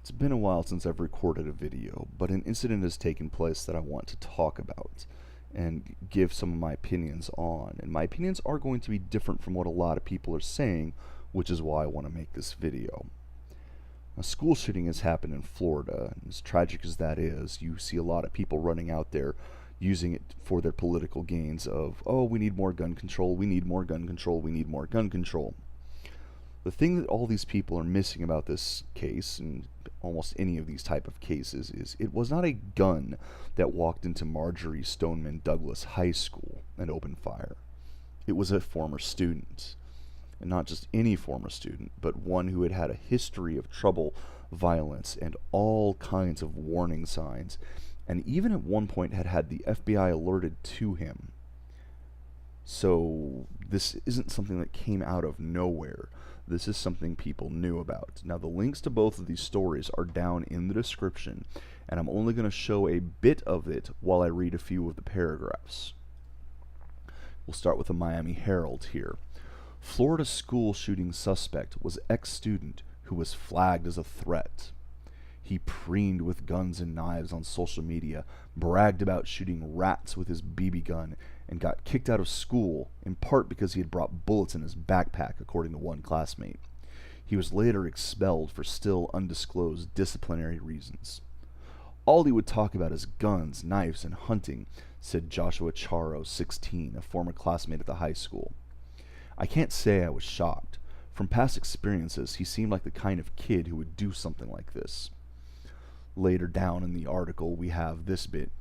It's been a while since I've recorded a video, but an incident has taken place that I want to talk about and give some of my opinions on. And my opinions are going to be different from what a lot of people are saying, which is why I want to make this video. A school shooting has happened in Florida, and as tragic as that is, you see a lot of people running out there using it for their political gains of, oh, we need more gun control, we need more gun control, we need more gun control. The thing that all these people are missing about this case, and almost any of these type of cases, is it was not a gun that walked into Marjory Stoneman Douglas High School and opened fire. It was a former student. And not just any former student, but one who had had a history of trouble, violence, and all kinds of warning signs, and even at one point had had the FBI alerted to him. So this isn't something that came out of nowhere. This is something people knew about. Now the links to both of these stories are down in the description, and I'm only going to show a bit of it while I read a few of the paragraphs. We'll start with the Miami Herald here. Florida school shooting suspect was ex-student who was flagged as a threat. He preened with guns and knives on social media, bragged about shooting rats with his BB gun, and got kicked out of school, in part because he had brought bullets in his backpack, according to one classmate. He was later expelled for still undisclosed disciplinary reasons. All he would talk about is guns, knives, and hunting, said Joshua Charo, 16, a former classmate at the high school. I can't say I was shocked. From past experiences, he seemed like the kind of kid who would do something like this. Later down in the article, we have this bit.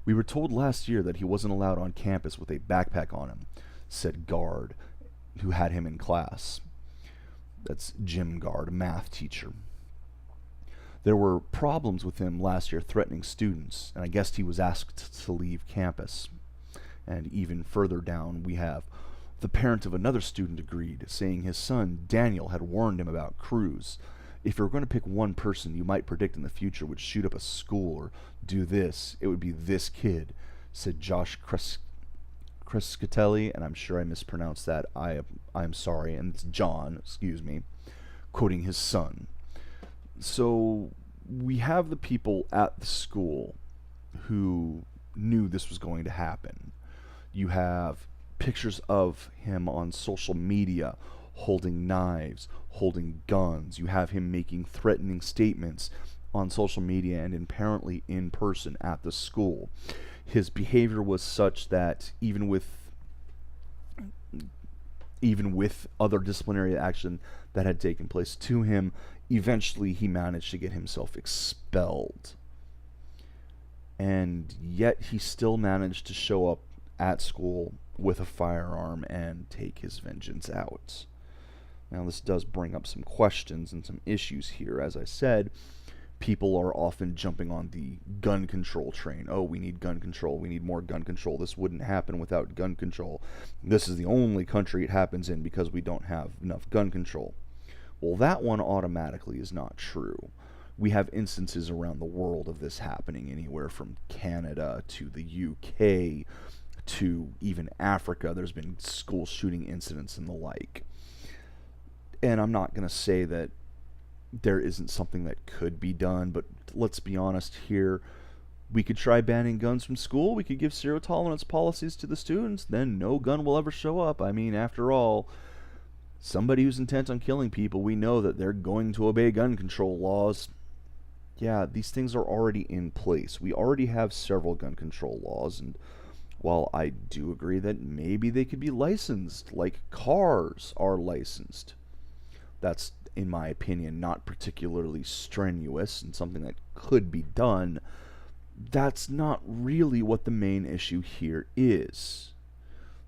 We were told last year that he wasn't allowed on campus with a backpack on him, said Guard, who had him in class. That's Jim Guard, a math teacher. There were problems with him last year threatening students, and I guess he was asked to leave campus. And even further down, we have the parent of another student agreed, saying his son, Daniel, had warned him about Cruz. If you're going to pick one person you might predict in the future would shoot up a school or do this, it would be this kid, said Josh Crescatelli, and I'm sure I mispronounced that. I'm sorry, and it's John, excuse me, quoting his son. So we have the people at the school who knew this was going to happen. You have pictures of him on social media holding knives, holding guns. You have him making threatening statements on social media and apparently in person at the school. His behavior was such that even with other disciplinary action that had taken place to him, eventually he managed to get himself expelled. And yet he still managed to show up at school with a firearm and take his vengeance out. Now this does bring up some questions and some issues here. As I said, people are often jumping on the gun control train. Oh, we need gun control. We need more gun control. This wouldn't happen without gun control. This is the only country it happens in because we don't have enough gun control. Well, that one automatically is not true. We have instances around the world of this happening, anywhere from Canada to the UK to even Africa. There's been school shooting incidents and the like. And I'm not going to say that there isn't something that could be done, but let's be honest here. We could try banning guns from school. We could give zero tolerance policies to the students. Then no gun will ever show up. I mean, after all, somebody who's intent on killing people, we know that they're going to obey gun control laws. Yeah, these things are already in place. We already have several gun control laws, and while I do agree that maybe they could be licensed, like cars are licensed, that's, in my opinion, not particularly strenuous and something that could be done. That's not really what the main issue here is.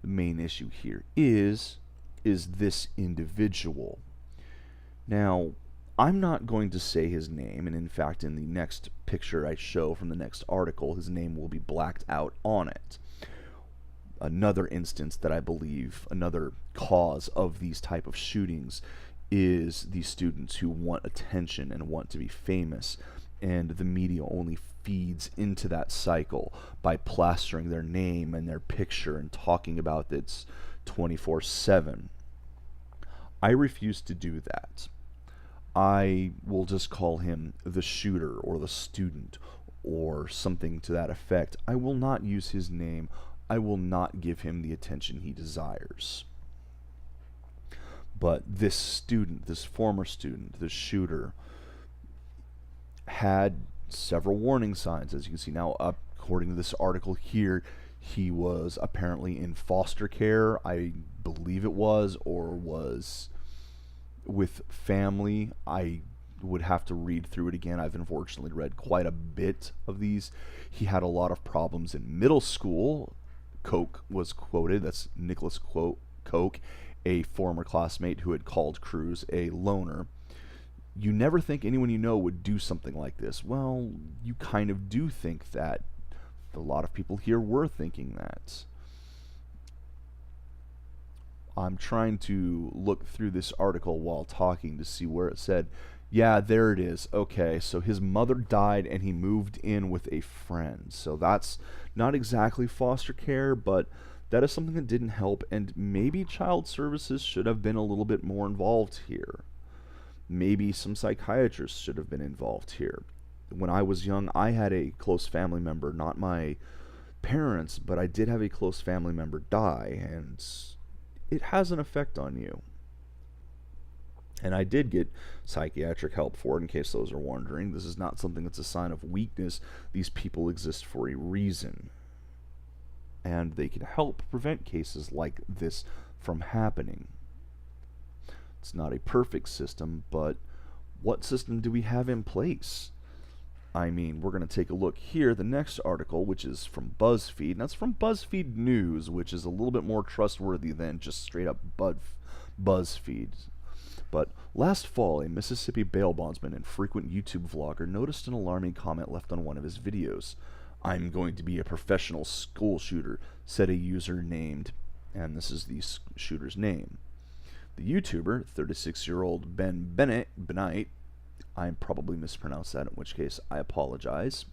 The main issue here is this individual. Now, I'm not going to say his name, and in fact, in the next picture I show from the next article, his name will be blacked out on it. Another instance that I believe, another cause of these type of shootings, is the students who want attention and want to be famous, and the media only feeds into that cycle by plastering their name and their picture and talking about it 24/7. I refuse to do that. I will just call him the shooter or the student or something to that effect. I will not use his name. I will not give him the attention he desires. But this student, this former student, this shooter, had several warning signs, as you can see now. According to this article here, he was apparently in foster care, I believe it was, or was with family. I would have to read through it again. I've unfortunately read quite a bit of these. He had a lot of problems in middle school. Koch was quoted, that's Nicholas Koch, a former classmate who had called Cruz a loner. You never think anyone you know would do something like this. Well, you kind of do think that. A lot of people here were thinking that. I'm trying to look through this article while talking to see where it said, yeah, there it is. Okay, so his mother died and he moved in with a friend. So that's not exactly foster care, but that is something that didn't help, and maybe child services should have been a little bit more involved here. Maybe some psychiatrists should have been involved here. When I was young, I had a close family member, not my parents, but I did have a close family member die, and it has an effect on you. And I did get psychiatric help for it, in case those are wondering. This is not something that's a sign of weakness. These people exist for a reason. And they can help prevent cases like this from happening. It's not a perfect system, but what system do we have in place? I mean, we're going to take a look here. The next article, which is from BuzzFeed, and that's from BuzzFeed News, which is a little bit more trustworthy than just straight up BuzzFeed. But last fall, a Mississippi bail bondsman and frequent YouTube vlogger noticed an alarming comment left on one of his videos. "I'm going to be a professional school shooter," said a user named, and this is the shooter's name. The YouTuber, 36-year-old Ben Bennett, I probably mispronounced that, in which case I apologize,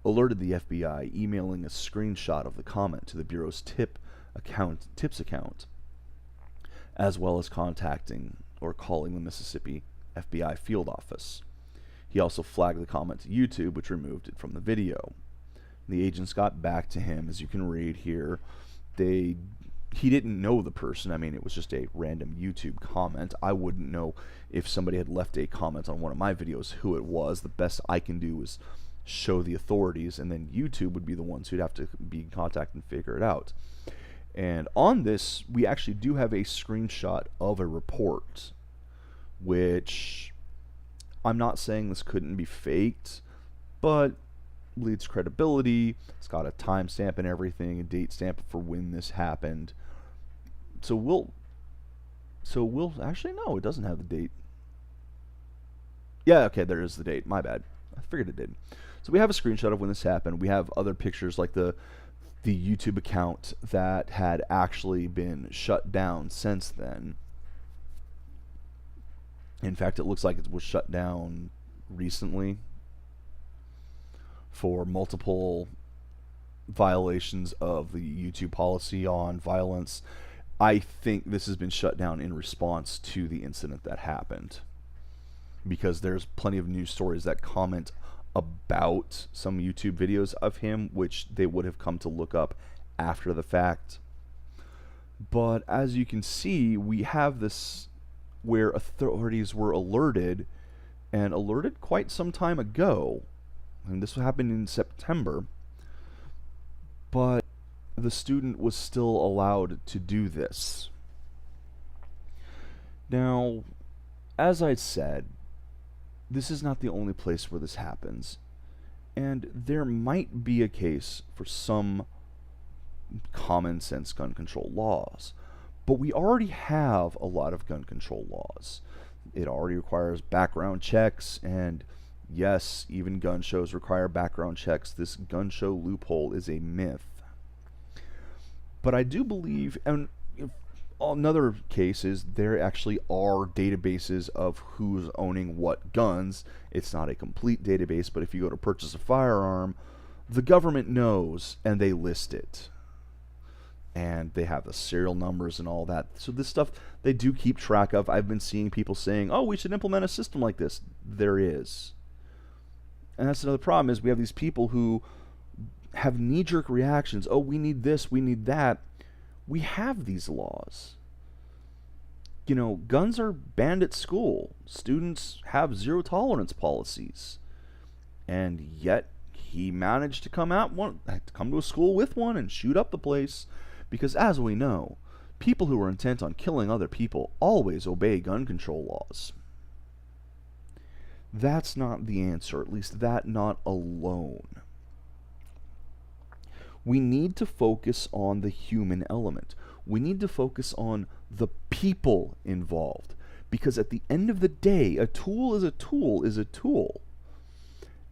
alerted the FBI, emailing a screenshot of the comment to the Bureau's tips account, as well as contacting or calling the Mississippi FBI field office. He also flagged the comment to YouTube, which removed it from the video. The agents got back to him, as you can read here. He didn't know the person. I mean, it was just a random YouTube comment. I wouldn't know if somebody had left a comment on one of my videos who it was. The best I can do is show the authorities, and then YouTube would be the ones who'd have to be in contact and figure it out. And on this, we actually do have a screenshot of a report, which I'm not saying this couldn't be faked, but leads credibility. It's got a timestamp and everything, a date stamp for when this happened. So we'll actually, no, it doesn't have the date. Yeah, okay, there is the date. My bad. I figured it did. So we have a screenshot of when this happened. We have other pictures like the YouTube account that had actually been shut down since then. In fact, it looks like it was shut down recently for multiple violations of the YouTube policy on violence. I think this has been shut down in response to the incident that happened, because there's plenty of news stories that comment about some YouTube videos of him, which they would have come to look up after the fact. But as you can see, we have this where authorities were alerted, and alerted quite some time ago. And this happened in September, but the student was still allowed to do this. Now, as I said, this is not the only place where this happens, and there might be a case for some common sense gun control laws, but we already have a lot of gun control laws. It already requires background checks, and yes, even gun shows require background checks. This gun show loophole is a myth. But I do believe, and another case is there actually are databases of who's owning what guns. It's not a complete database, but if you go to purchase a firearm, the government knows and they list it. and they have the serial numbers and all that. So this stuff they do keep track of. I've been seeing people saying, "Oh, we should implement a system like this." There is. And that's another problem is we have these people who have knee-jerk reactions. "Oh, we need this, we need that." We have these laws. Guns are banned at school. Students have zero tolerance policies. And yet he managed to come to a school with one and shoot up the place. Because as we know, people who are intent on killing other people always obey gun control laws. That's not the answer, at least that not alone. We need to focus on the human element. We need to focus on the people involved. Because at the end of the day, a tool is a tool is a tool.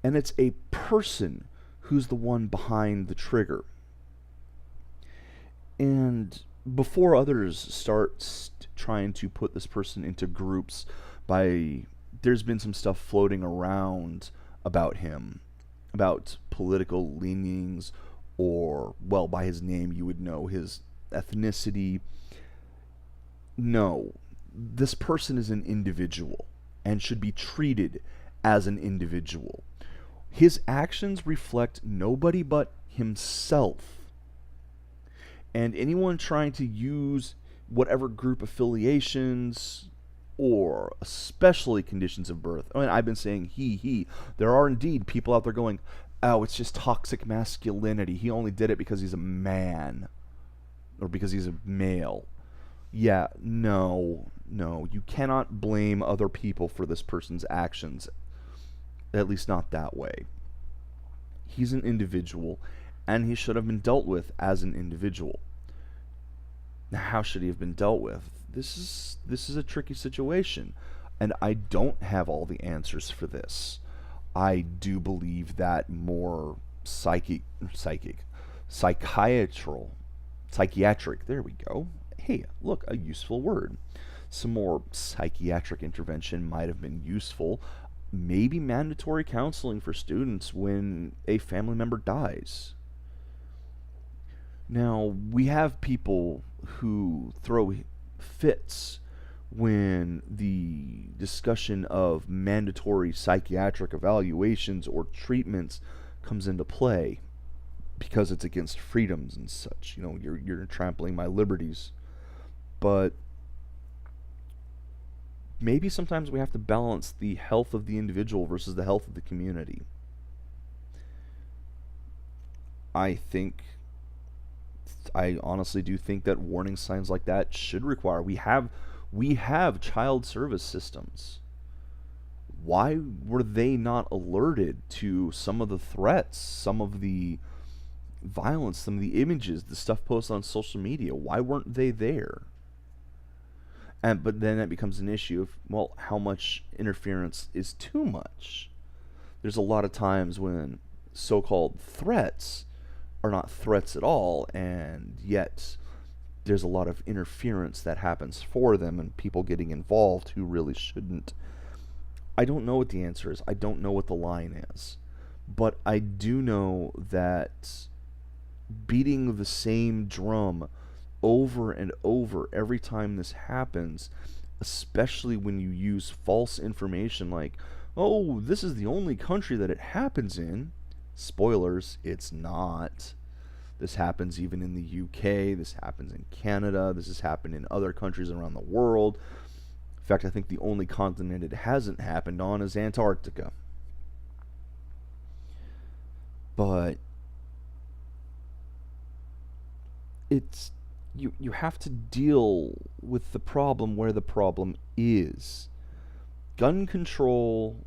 And it's a person who's the one behind the trigger. And before others start trying to put this person into groups there's been some stuff floating around about him, about political leanings, or, well, by his name you would know his ethnicity. No, this person is an individual and should be treated as an individual. His actions reflect nobody but himself. And anyone trying to use whatever group affiliations or especially conditions of birth. I mean, I've been saying he. There are indeed people out there going, "Oh, it's just toxic masculinity. He only did it because he's a man or because he's a male." Yeah, no. You cannot blame other people for this person's actions. At least not that way. He's an individual, and he should have been dealt with as an individual. Now, how should he have been dealt with? This is a tricky situation, and I don't have all the answers for this. I do believe that more psychiatric, there we go. Hey, look, a useful word. Some more psychiatric intervention might have been useful. Maybe mandatory counseling for students when a family member dies. Now, we have people who throw fits when the discussion of mandatory psychiatric evaluations or treatments comes into play because it's against freedoms and such. You're trampling my liberties. But maybe sometimes we have to balance the health of the individual versus the health of the community. I honestly do think that warning signs like that should require. We have child service systems. Why were they not alerted to some of the threats, some of the violence, some of the images, the stuff posted on social media? Why weren't they there? But then that becomes an issue of, well, how much interference is too much? There's a lot of times when so-called threats are not threats at all, and yet there's a lot of interference that happens for them and people getting involved who really shouldn't. I don't know what the answer is. I don't know what the line is. But I do know that beating the same drum over and over every time this happens, especially when you use false information like, "Oh, this is the only country that it happens in." Spoilers, it's not. This happens even in the UK, this happens in Canada, this has happened in other countries around the world. In fact, I think the only continent it hasn't happened on is Antarctica. But it's you have to deal with the problem where the problem is. Gun control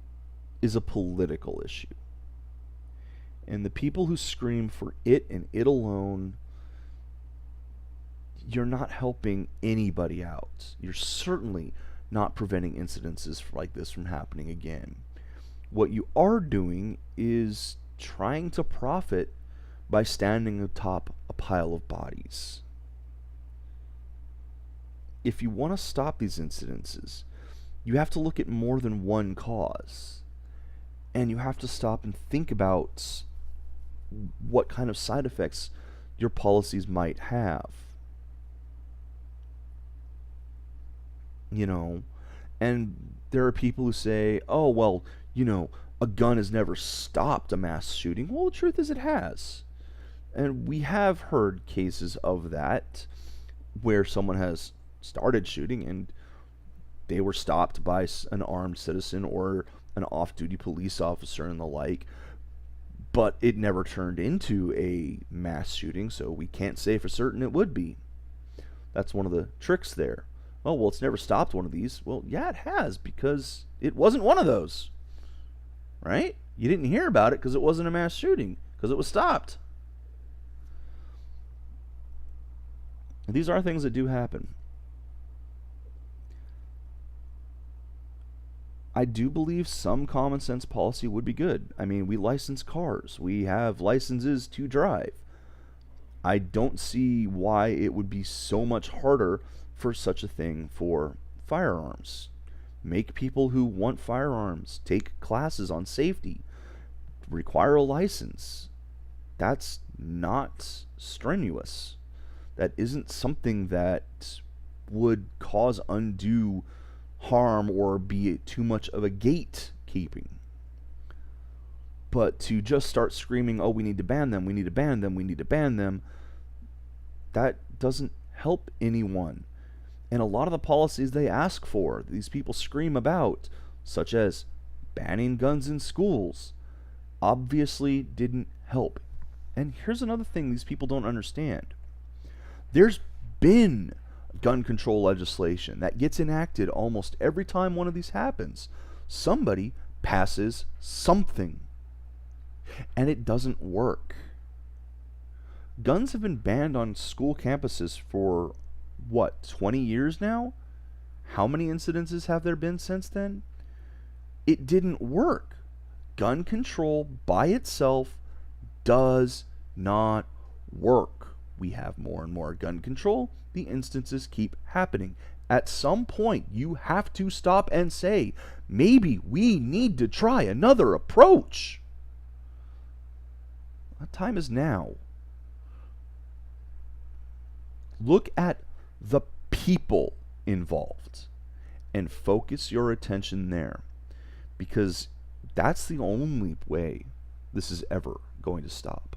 is a political issue. And the people who scream for it and it alone, you're not helping anybody out. You're certainly not preventing incidences like this from happening again. What you are doing is trying to profit by standing atop a pile of bodies. If you want to stop these incidences, you have to look at more than one cause. And you have to stop and think about what kind of side effects your policies might have. You know, and there are people who say, oh, well, a gun has never stopped a mass shooting. Well, the truth is it has. And we have heard cases of that where someone has started shooting and they were stopped by an armed citizen or an off-duty police officer and the like, but it never turned into a mass shooting, so we can't say for certain it would be. That's one of the tricks there. Oh, well, it's never stopped one of these. Well, yeah, it has, because it wasn't one of those. Right? You didn't hear about it because it wasn't a mass shooting, because it was stopped. These are things that do happen. I do believe some common sense policy would be good. I mean, we license cars. We have licenses to drive. I don't see why it would be so much harder for such a thing for firearms. Make people who want firearms take classes on safety. Require a license. That's not strenuous. That isn't something that would cause undue harm or be too much of a gatekeeping. But to just start screaming, oh, we need to ban them, we need to ban them, we need to ban them, that doesn't help anyone. And a lot of the policies they ask for, these people scream about, such as banning guns in schools, obviously didn't help. And here's another thing these people don't understand. There's been gun control legislation that gets enacted almost every time one of these happens. Somebody passes something, and it doesn't work. Guns have been banned on school campuses for, 20 years now? How many incidences have there been since then? It didn't work. Gun control by itself does not work. We have more and more gun control. The instances keep happening. At some point, you have to stop and say, maybe we need to try another approach. That time is now. Look at the people involved and focus your attention there, because that's the only way this is ever going to stop.